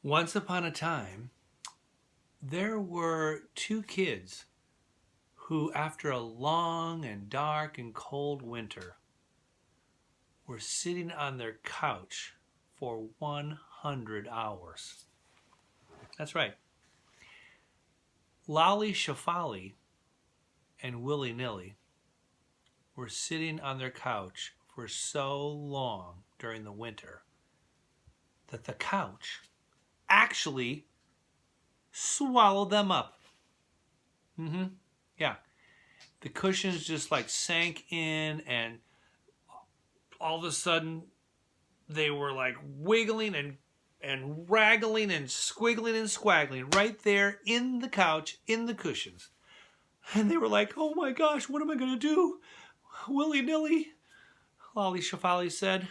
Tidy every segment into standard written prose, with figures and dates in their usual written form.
Once upon a time, there were two kids who, after a long and dark and cold winter, were sitting on their couch for 100 hours. That's right. Lolly Shefali and Willy Nilly were sitting on their couch for so long during the winter that the couch actually swallowed them up. Yeah. The cushions just like sank in, and all of a sudden they were like wiggling and raggling and squiggling and squaggling right there in the couch, in the cushions. And they were like, oh my gosh, what am I going to do? Willy Nilly, Lolly Shefali said,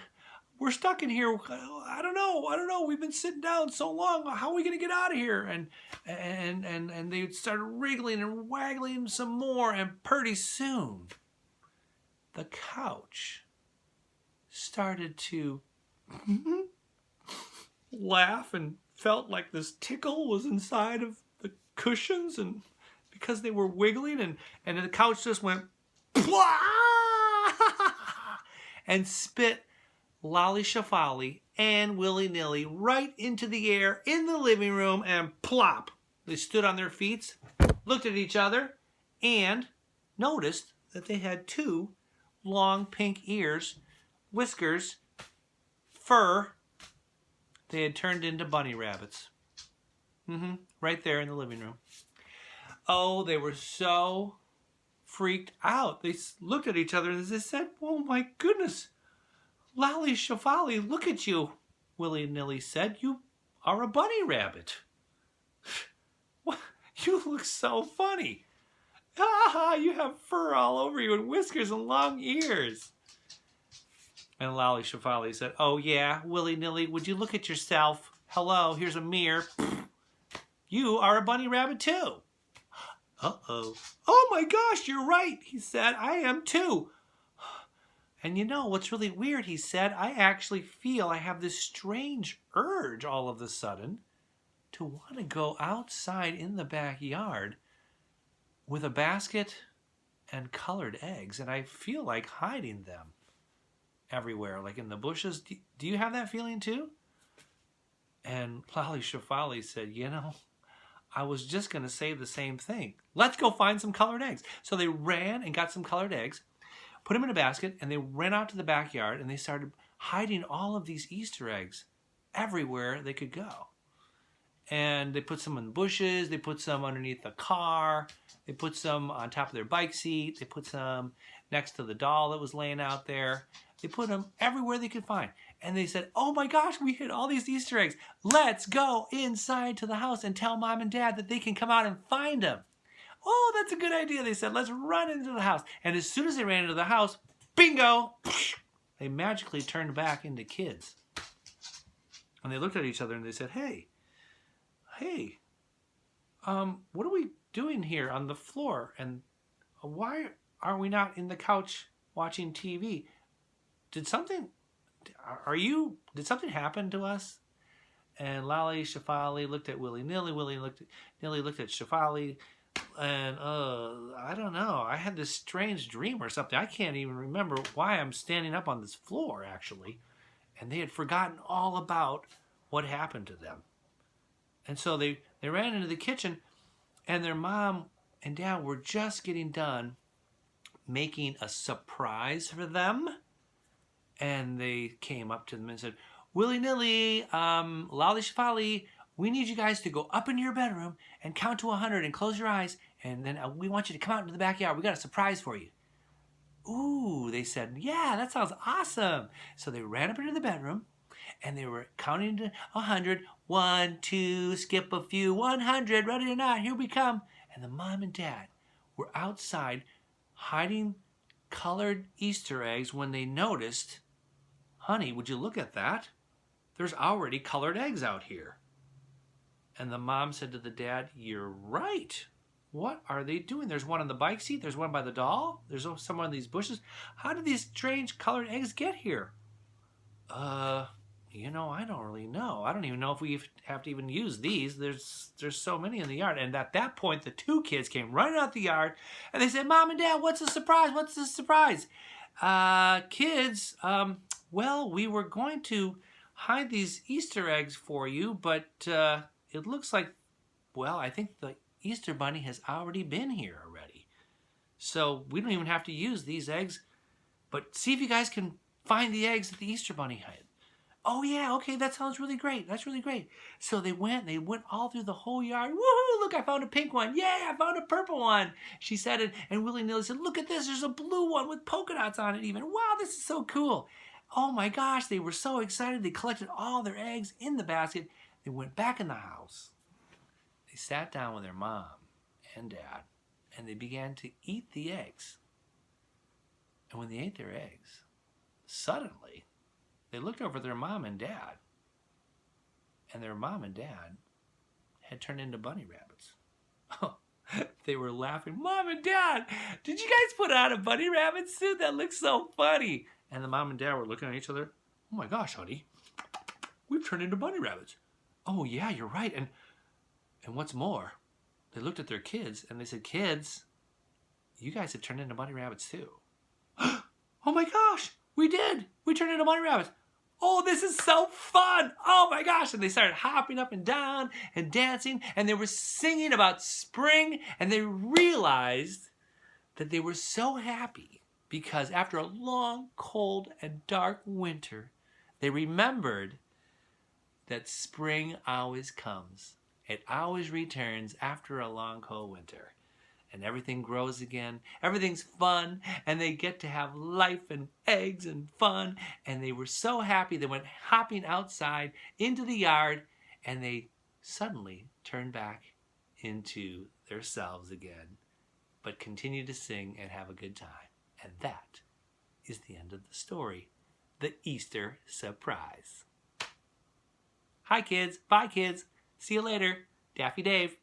we're stuck in here. I don't know. We've been sitting down so long. How are we going to get out of here? And they started wriggling and waggling some more. And pretty soon, the couch started to laugh and felt like this tickle was inside of the cushions. And because they were wiggling, and the couch just went and spit Lolly Shefali and Willy Nilly right into the air in the living room, and plop. They stood on their feet, looked at each other, and noticed that they had two long pink ears, whiskers, fur. They had turned into bunny rabbits. Right there in the living room. Oh, they were so freaked out. They looked at each other and they said, oh my goodness, Lolly Shefali, look at you, Willy Nilly said. You are a bunny rabbit. You look so funny. You have fur all over you and whiskers and long ears. And Lolly Shefali said, oh yeah, Willy Nilly, would you look at yourself? Hello, here's a mirror. You are a bunny rabbit too. Uh-oh. Oh my gosh, you're right, he said. I am too. And you know what's really weird, he said, I actually feel I have this strange urge all of a sudden to want to go outside in the backyard with a basket and colored eggs, and I feel like hiding them everywhere, like in the bushes. Do you have that feeling too? And Lolly Shefali said, you know, I was just going to say the same thing. Let's go find some colored eggs. So they ran and got some colored eggs, put them in a basket, and they ran out to the backyard, and they started hiding all of these Easter eggs everywhere they could go. And they put some in bushes, they put some underneath the car, they put some on top of their bike seat, they put some next to the doll that was laying out there. They put them everywhere they could find. And they said, oh my gosh, we hid all these Easter eggs. Let's go inside to the house and tell Mom and Dad that they can come out and find them. Oh, that's a good idea, they said. Let's run into the house. And as soon as they ran into the house, bingo, they magically turned back into kids. And they looked at each other and they said, hey, what are we doing here on the floor? And why are we not in the couch watching TV? Did something happen to us? And Lolly Shefali looked at Willy Nilly. Nilly looked at Shefali. And I don't know. I had this strange dream or something. I can't even remember why I'm standing up on this floor, actually. And they had forgotten all about what happened to them. And so they ran into the kitchen, and their mom and dad were just getting done making a surprise for them. And they came up to them and said, Willy Nilly, Lolly Shefali, we need you guys to go up into your bedroom and count to 100 and close your eyes, and then we want you to come out into the backyard. We got a surprise for you. Ooh, they said, yeah, that sounds awesome. So they ran up into the bedroom, and they were counting to 100. 1, 2, skip a few, 100, ready or not, here we come. And the mom and dad were outside hiding colored Easter eggs when they noticed, honey, would you look at that? There's already colored eggs out here. And the mom said to the dad, you're right. What are they doing? There's one on the bike seat. There's one by the doll. There's somewhere in these bushes. How did these strange colored eggs get here? you know, I don't really know. I don't even know if we have to even use these. There's so many in the yard. And at that point, the two kids came running out the yard, and they said, Mom and Dad, what's the surprise? What's the surprise? Kids, well, we were going to hide these Easter eggs for you, but it looks like, well, I think the Easter Bunny has already been here already. So we don't even have to use these eggs, but see if you guys can find the eggs that the Easter Bunny hid. Oh yeah, okay, that sounds really great. That's really great. So they went all through the whole yard. Woohoo, look, I found a pink one. Yeah, I found a purple one. She said it, and Willy Nilly said, look at this, there's a blue one with polka dots on it even. Wow, this is so cool. Oh my gosh, they were so excited. They collected all their eggs in the basket. They went back in the house. They sat down with their mom and dad, and they began to eat the eggs. And when they ate their eggs, suddenly, they looked over their mom and dad, and their mom and dad had turned into bunny rabbits. Oh, they were laughing. Mom and Dad, did you guys put on a bunny rabbit suit? That looks so funny. And the mom and dad were looking at each other. Oh my gosh, honey, we've turned into bunny rabbits. Oh yeah, you're right. And what's more, they looked at their kids and they said, kids, you guys have turned into bunny rabbits too. Oh my gosh, we did. We turned into bunny rabbits. Oh, this is so fun. Oh my gosh. And they started hopping up and down and dancing, and they were singing about spring, and they realized that they were so happy because after a long, cold, and dark winter, they remembered that spring always comes. It always returns after a long, cold winter. And everything grows again. Everything's fun. And they get to have life and eggs and fun. And they were so happy. They went hopping outside into the yard. And they suddenly turned back into themselves again. But continued to sing and have a good time. And that is the end of the story. The Easter surprise. Hi kids. Bye kids. See you later. Daffy Dave.